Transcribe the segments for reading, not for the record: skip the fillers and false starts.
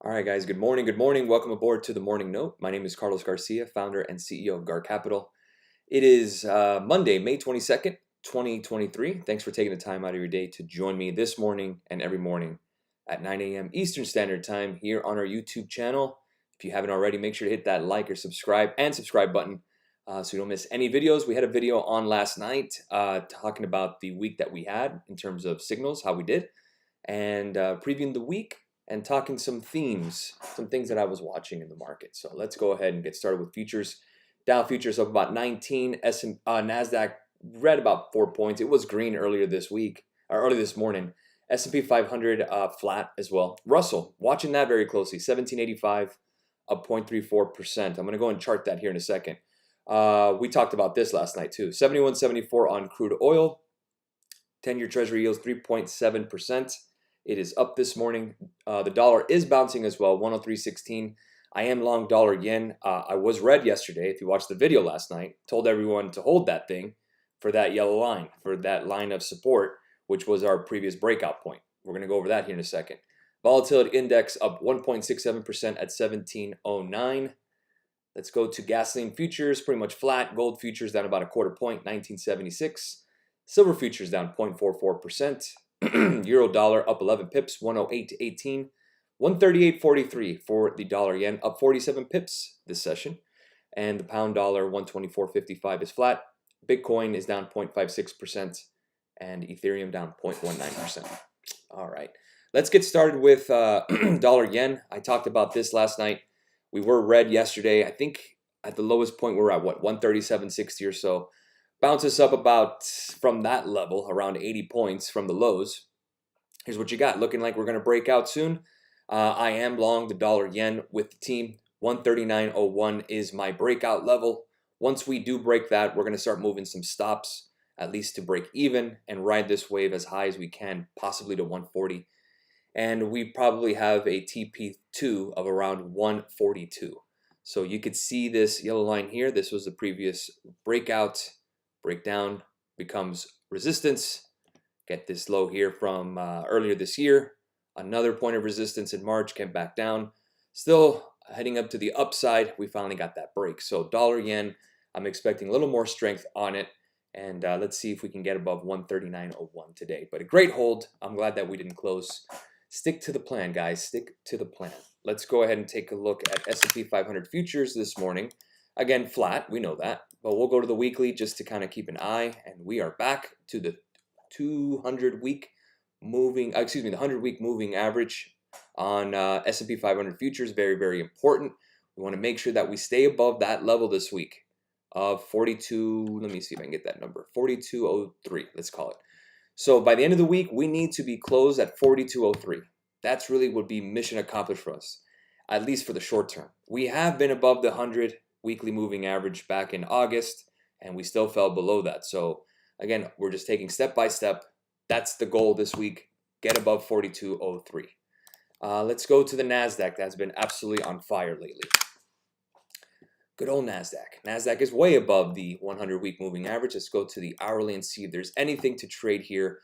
All right, guys, good morning. Good morning. Welcome aboard to the Morning Note. My name is Carlos Garcia, founder and CEO of GAR Capital. It is Monday, May 22nd, 2023. Thanks for taking the time out of your day to join me this morning and every morning at 9 a.m. Eastern Standard Time here on our YouTube channel. If you haven't already, make sure to hit that like or subscribe button so you don't miss any videos. We had a video on last night talking about the week that we had in terms of signals, how we did, and previewing the week and talking some themes, some things that I was watching in the market. So let's go ahead and get started with futures. Dow futures up about 19. NASDAQ red about 4 points. It was green earlier this week, or early this morning. S&P 500 flat as well. Russell, watching that very closely. 1785 up 0.34%. I'm going to go and chart that here in a second. We talked about this last night too. 71.74 on crude oil. 10-year Treasury yields 3.7%. It is up this morning. The dollar is bouncing as well, 103.16. I am long dollar yen. I was red yesterday. If you watched the video last night, told everyone to hold that thing for that yellow line, for that line of support, which was our previous breakout point. We're going to go over that here in a second. Volatility index up 1.67% at 1709. Let's go to gasoline futures, pretty much flat. Gold futures down about a quarter point, 1976. Silver futures down 0.44%. Euro dollar up 11 pips, 108.18. 138.43 for the dollar yen, up 47 pips this session. And the pound dollar 124.55 is flat. Bitcoin is down 0.56% and Ethereum down 0.19%. All right, let's get started with dollar yen. I talked about this last night. We were red yesterday. I think at the lowest point we're at what, 137.60 or so. Bounces up about from that level around 80 points from the lows. Here's what you got. Looking like we're going to break out soon. I am long the dollar yen with the team. 139.01 is my breakout level. Once we do break that, we're going to start moving some stops, at least to break even and ride this wave as high as we can, possibly to 140. And we probably have a TP2 of around 142. So you could see this yellow line here. This was the previous breakout. Breakdown becomes resistance. Get this low here from earlier this year. Another point of resistance in March, came back down. Still heading up to the upside. We finally got that break. So dollar yen, I'm expecting a little more strength on it. And let's see if we can get above 139.01 today. But a great hold. I'm glad that we didn't close. Stick to the plan, guys. Stick to the plan. Let's go ahead and take a look at S&P 500 futures this morning. Again, flat. We know that. But we'll go to the weekly just to kind of keep an eye. And we are back to the 100-week moving average on S&P 500 futures. Very, very important. We want to make sure that we stay above that level this week of 42. Let me see if I can get that number. 42.03, let's call it. So by the end of the week, we need to be closed at 42.03. That's really would be mission accomplished for us, at least for the short term. We have been above the 100 weekly moving average back in August, and we still fell below that. So again, we're just taking step by step. That's the goal this week. Get above 42.03. Let's go to the NASDAQ. That's been absolutely on fire lately. Good old NASDAQ. NASDAQ is way above the 100-week moving average. Let's go to the hourly and see if there's anything to trade here.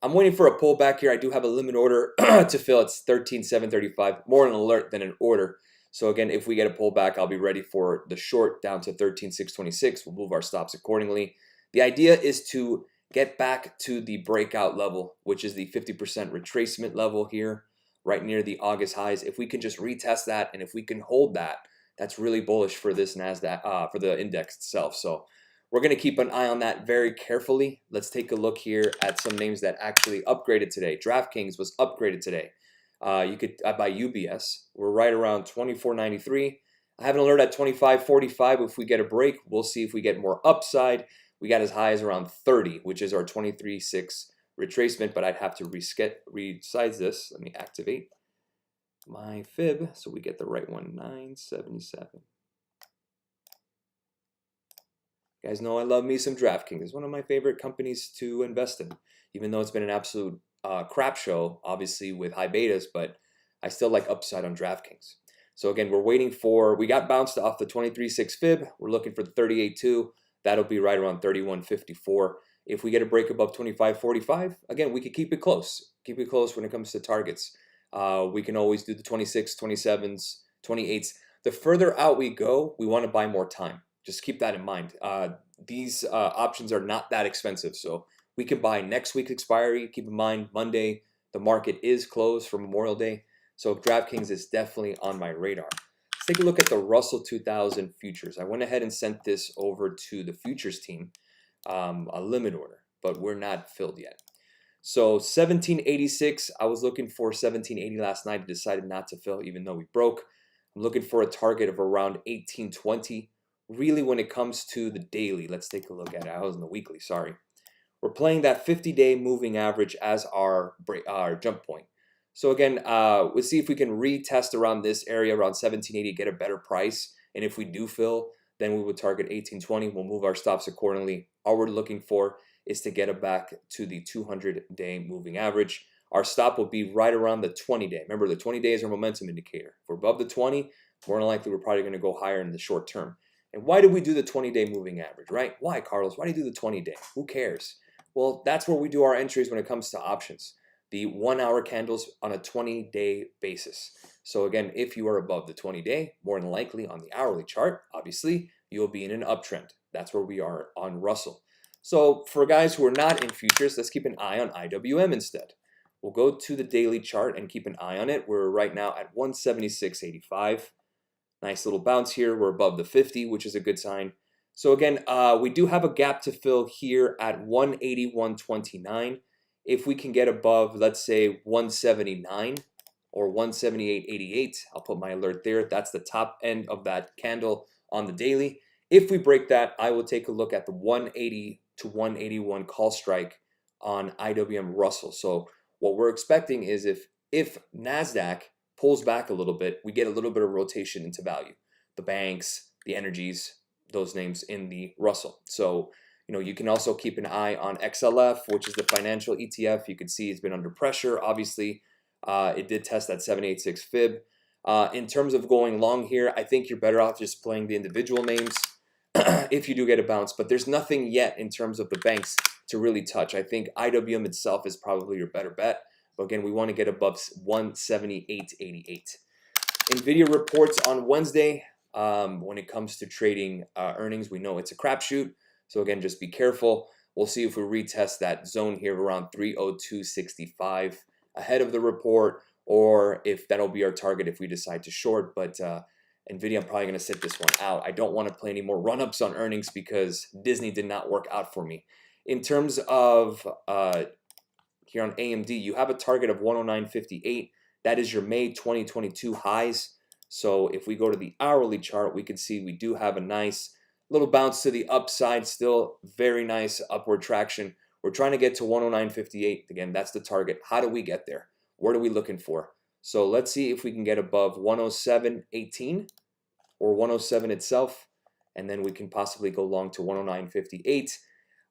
I'm waiting for a pullback here. I do have a limit order to fill. It's 13,735. More an alert than an order. So again, if we get a pullback, I'll be ready for the short down to 13,626. We'll move our stops accordingly. The idea is to get back to the breakout level, which is the 50% retracement level here, right near the August highs. If we can just retest that, and if we can hold that, that's really bullish for this NASDAQ, for the index itself. So we're going to keep an eye on that very carefully. Let's take a look here at some names that actually upgraded today. DraftKings was upgraded today. You could buy UBS. We're right around 24.93. I have an alert at 25.45. If we get a break, we'll see if we get more upside. We got as high as around 30, which is our 23.6 retracement, but I'd have to resize this. Let me activate my fib so we get the right one, 977. You guys know I love me some DraftKings. It's one of my favorite companies to invest in, even though it's been an absolute crap show, obviously with high betas, but I still like upside on DraftKings. So again, we're waiting for, we got bounced off the 23.6 fib. We're looking for the 38.2. That'll be right around 31.54. If we get a break above 25.45, again, we could keep it close. Keep it close when it comes to targets. We can always do the 26, 27s, 28s. The further out we go, we want to buy more time. Just keep that in mind. These options are not that expensive, so we can buy next week's expiry. Keep in mind, Monday, the market is closed for Memorial Day, so DraftKings is definitely on my radar. Let's take a look at the Russell 2000 futures. I went ahead and sent this over to the futures team, a limit order, but we're not filled yet. So 1786, I was looking for 1780 last night. I decided not to fill even though we broke. I'm looking for a target of around 1820. Really, when it comes to the daily, let's take a look at it. I was in the weekly, sorry. We're playing that 50-day moving average as our jump point. So again, we'll see if we can retest around this area, around 1780, get a better price. And if we do fill, then we would target 1820. We'll move our stops accordingly. All we're looking for is to get it back to the 200-day moving average. Our stop will be right around the 20-day. Remember, the 20-day is our momentum indicator. If we're above the 20, more than likely we're probably going to go higher in the short term. And why do we do the 20-day moving average, right? Why, Carlos? Why do you do the 20-day? Who cares? Well, that's where we do our entries when it comes to options. The 1-hour candles on a 20-day basis. So again, if you are above the 20-day, more than likely on the hourly chart, obviously, you'll be in an uptrend. That's where we are on Russell. So for guys who are not in futures, let's keep an eye on IWM instead. We'll go to the daily chart and keep an eye on it. We're right now at 176.85. Nice little bounce here. We're above the 50, which is a good sign. So again, we do have a gap to fill here at 181.29. If we can get above, let's say 179 or 178.88, I'll put my alert there. That's the top end of that candle on the daily. If we break that, I will take a look at the 180 to 181 call strike on IWM Russell. So what we're expecting is if NASDAQ pulls back a little bit, we get a little bit of rotation into value. The banks, the energies, those names in the Russell. So, you know, you can also keep an eye on XLF, which is the financial ETF. You can see it's been under pressure. Obviously, it did test that 786 fib. In terms of going long here, I think you're better off just playing the individual names if you do get a bounce. But there's nothing yet in terms of the banks to really touch. I think IWM itself is probably your better bet. But again, we want to get above 178.88. NVIDIA reports on Wednesday. When it comes to trading earnings, we know it's a crapshoot. So again, just be careful. We'll see if we retest that zone here around 302.65 ahead of the report, or if that'll be our target if we decide to short. But NVIDIA, I'm probably going to sit this one out. I don't want to play any more run-ups on earnings because Disney did not work out for me. In terms of here on AMD, you have a target of 109.58. That is your May 2022 highs. So if we go to the hourly chart, we can see we do have a nice little bounce to the upside, still very nice upward traction. We're trying to get to 109.58. Again, that's the target. How do we get there? What are we looking for? So let's see if we can get above 107.18 or 107 itself, and then we can possibly go long to 109.58.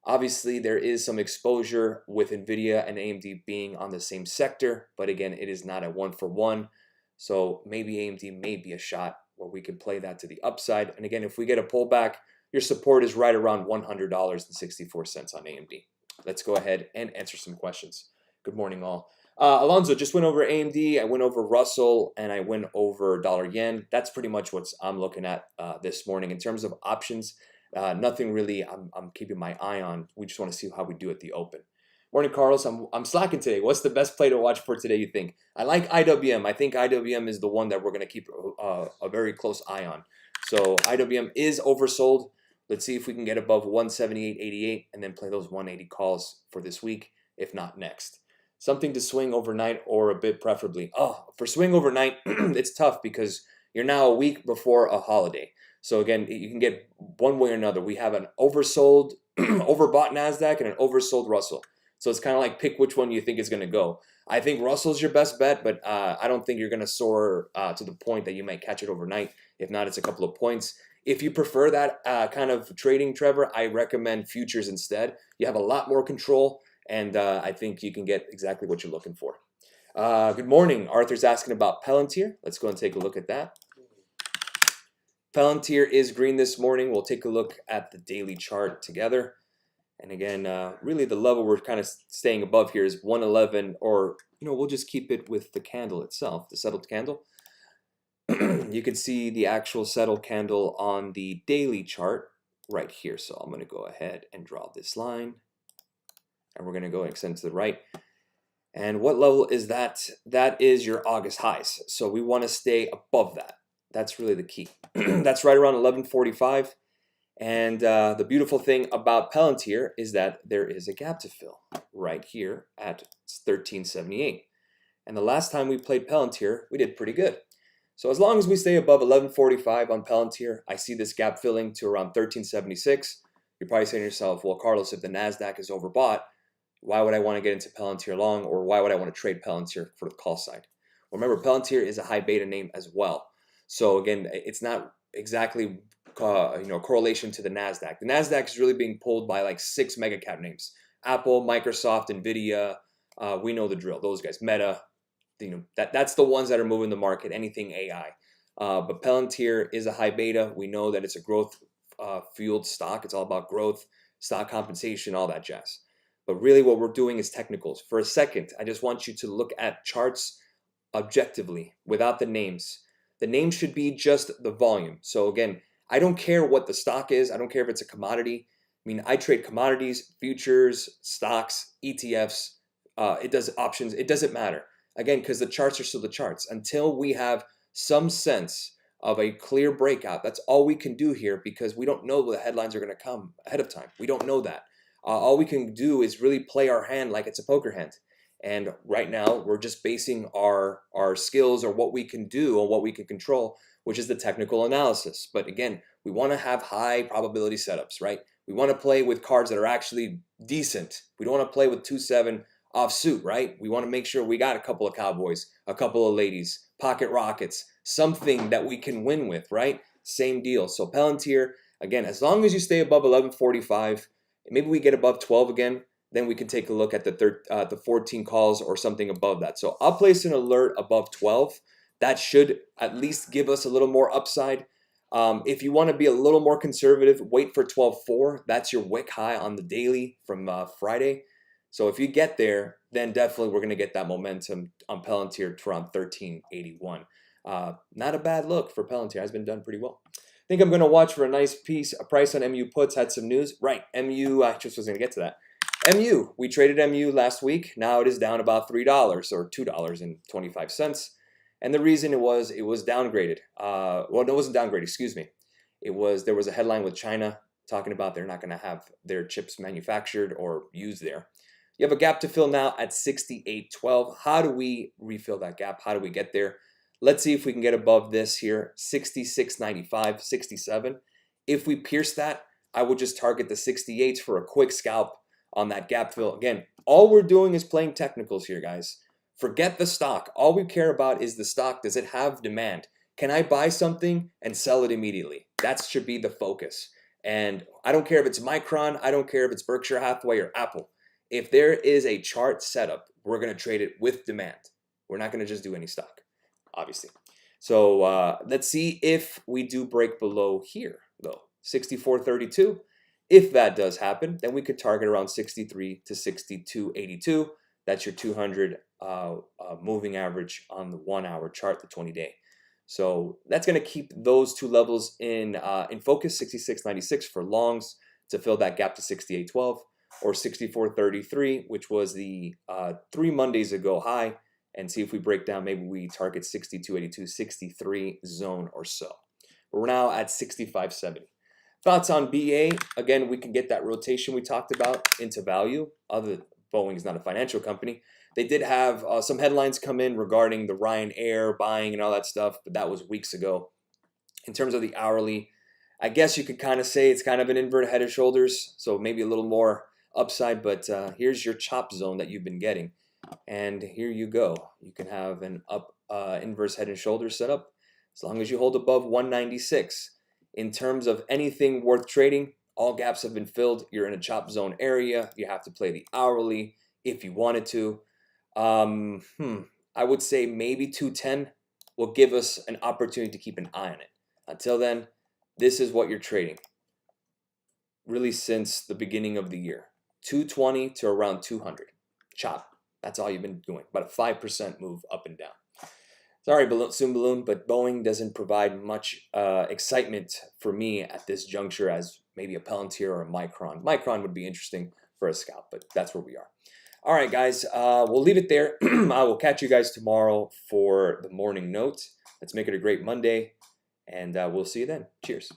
Obviously, there is some exposure with NVIDIA and AMD being on the same sector, but again, it is not a 1-for-1. So maybe AMD may be a shot where we can play that to the upside. And again, if we get a pullback, your support is right around $100.64 on AMD. Let's go ahead and answer some questions. Good morning, all. Alonzo, just went over AMD, I went over Russell, and I went over dollar yen. That's pretty much what I'm looking at this morning. In terms of options, nothing really I'm keeping my eye on. We just want to see how we do at the open. Morning, Carlos. I'm slacking today. What's the best play to watch for today, you think? I like IWM. I think IWM is the one that we're going to keep a very close eye on. So IWM is oversold. Let's see if we can get above 178.88 and then play those 180 calls for this week, if not next. Something to swing overnight or a bit preferably. Oh, for swing overnight, it's tough because you're now a week before a holiday. So again, you can get one way or another. We have an oversold, overbought NASDAQ and an oversold Russell. So it's kind of like pick which one you think is going to go. I think Russell's your best bet, but I don't think you're going to soar to the point that you might catch it overnight. If not, it's a couple of points. If you prefer that kind of trading, Trevor, I recommend futures instead. You have a lot more control, and I think you can get exactly what you're looking for. Good morning. Arthur's asking about Palantir. Let's go and take a look at that. Palantir is green this morning. We'll take a look at the daily chart together. And again, really the level we're kind of staying above here is 111, or we'll just keep it with the candle itself, the settled candle. You can see the actual settled candle on the daily chart right here. So I'm going to go ahead and draw this line, and we're going to go and extend to the right. And what level is that? That is your August highs. So we want to stay above that. That's really the key. That's right around 1145. And the beautiful thing about Palantir is that there is a gap to fill right here at 1378. And the last time we played Palantir, we did pretty good. So as long as we stay above 1145 on Palantir, I see this gap filling to around 1376. You're probably saying to yourself, well, Carlos, if the NASDAQ is overbought, why would I want to get into Palantir long, or why would I want to trade Palantir for the call side? Well, remember, Palantir is a high beta name as well. So again, it's not exactly correlation to the NASDAQ. The NASDAQ is really being pulled by like 6 mega cap names: Apple, Microsoft, Nvidia. We know the drill. Those guys, Meta. That's the ones that are moving the market. Anything AI. But Palantir is a high beta. We know that it's a growth fueled stock. It's all about growth, stock compensation, all that jazz. But really what we're doing is technicals. For a second, I just want you to look at charts objectively without the names. The name should be just the volume. So again, I don't care what the stock is. I don't care if it's a commodity. I mean, I trade commodities, futures, stocks, ETFs. It does options. It doesn't matter. Again, because the charts are still the charts. Until we have some sense of a clear breakout, that's all we can do here, because we don't know the headlines are going to come ahead of time. We don't know that. All we can do is really play our hand like it's a poker hand. And right now, we're just basing our skills, or what we can do, or what we can control, which is the technical analysis. But again, we want to have high probability setups, right? We want to play with cards that are actually decent. We don't want to play with 2-7 offsuit, right? We want to make sure we got a couple of cowboys, a couple of ladies, pocket rockets, something that we can win with, right? Same deal. So Palantir, again, as long as you stay above 1145, maybe we get above 12 again, then we can take a look at the 14 calls or something above that. So I'll place an alert above 12. That should at least give us a little more upside. If you want to be a little more conservative, wait for 12.4. That's your wick high on the daily from Friday. So if you get there, then definitely we're going to get that momentum on Palantir to around 1381. Not a bad look for Palantir. Has been done pretty well. I think I'm going to watch for a nice piece. A price on MU puts had some news. Right, MU, I just was going to get to that. MU, we traded MU last week. Now it is down about $3 or $2.25. And the reason it was downgraded. Well, no, it wasn't downgraded, excuse me. There was a headline with China talking about they're not going to have their chips manufactured or used there. You have a gap to fill now at 68.12. How do we refill that gap? How do we get there? Let's see if we can get above this here, 66.95, 67. If we pierce that, I would just target the 68s for a quick scalp on that gap fill. Again, all we're doing is playing technicals here, guys. Forget the stock. All we care about is the stock. Does it have demand? Can I buy something and sell it immediately? That should be the focus. And I don't care if it's Micron. I don't care if it's Berkshire Hathaway or Apple. If there is a chart setup, we're going to trade it with demand. We're not going to just do any stock, obviously. So let's see if we do break below here, though. 64.32. If that does happen, then we could target around 63 to 62.82. That's your 200 moving average on the 1 hour chart, the 20-day. So that's going to keep those two levels in focus, 66.96 for longs to fill that gap to 68.12, or 64.33, which was the 3 Mondays ago high, and see if we break down, maybe we target 62.82, 63 zone or so. We're now at 65.70. Thoughts on BA? Again, we can get that rotation we talked about into value. Boeing is not a financial company. They did have some headlines come in regarding the Ryanair buying and all that stuff, but that was weeks ago. In terms of the hourly, I guess you could kind of say it's kind of an inverted head and shoulders, so maybe a little more upside, but here's your chop zone that you've been getting. And here you go. You can have an up inverse head and shoulders setup as long as you hold above 196. In terms of anything worth trading, all gaps have been filled. You're in a chop zone area. You have to play the hourly if you wanted to. I would say maybe 210 will give us an opportunity to keep an eye on it. Until then, this is what you're trading. Really since the beginning of the year. 220 to around 200. Chop. That's all you've been doing. About a 5% move up and down. Sorry, Soon Balloon, but Boeing doesn't provide much excitement for me at this juncture as maybe a Palantir or a Micron. Micron would be interesting for a scalp, but that's where we are. All right, guys, we'll leave it there. I will catch you guys tomorrow for the morning note. Let's make it a great Monday, and we'll see you then. Cheers.